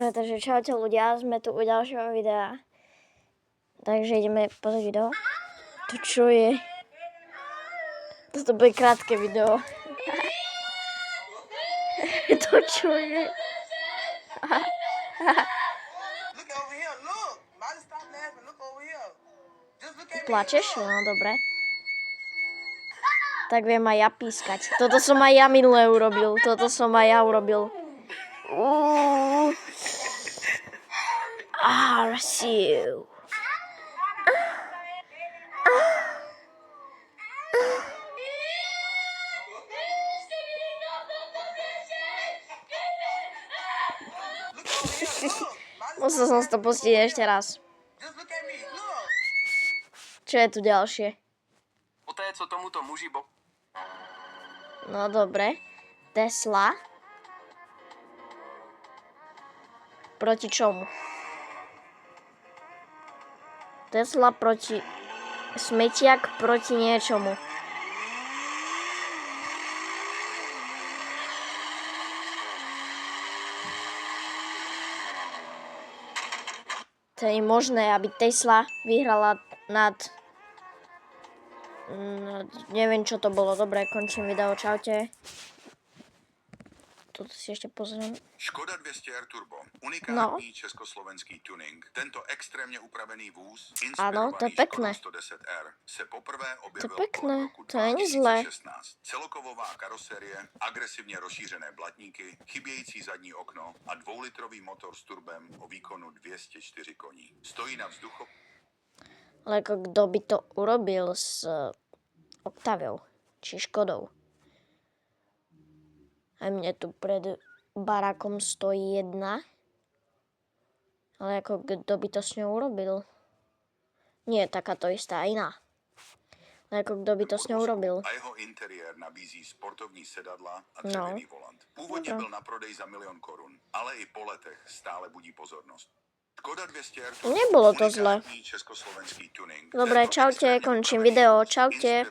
Takže čaute ľudia, sme tu u ďalšieho videa. Takže ideme pozrieť video. To čo je? Toto bude krátke video. To čo je? Plačeš? No dobre. Tak viem aj ja pískať. Toto som aj ja minule urobil. Arsiu. Musel som si to pustiť ešte raz. Čo je tu ďalšie? Poté, co tomuto muži No dobre. Tesla. Proti čomu? Tesla proti... Smetiak proti niečomu. To je možné, aby Tesla vyhrala nad... neviem, čo to bolo. Dobre, končím video. Čaute. Toto si ešte pozriem. Škoda 200R Turbo, unikátní československý tuning. Tento extrémně upravený vůz, inspirovaný Škodou 110R, se poprvé objevil kolem roku 2016. Celokovová karoserie, agresivně rozšířené blatníky, chybějící zadní okno a 2-litrový motor s turbem o výkonu 204 koní. Stojí na vzduchu. Ale kto by to urobil s Octaviou či Škodou? Aj mne tu pred barákom stojí jedna. Ale ako kto by to s ňou urobil? Nie, takáto istá, iná. Ale ako kto by to s ňou urobil? A jeho interiér nabízí sportovní sedadla a dřevěný volant. Původně byl na prodej za 1 000 000 korun, ale i po letech stále budí pozornosť. Škoda 200R Turbo, nebolo to zle. československý tuning. Dobre, čaute, končím video, čaute.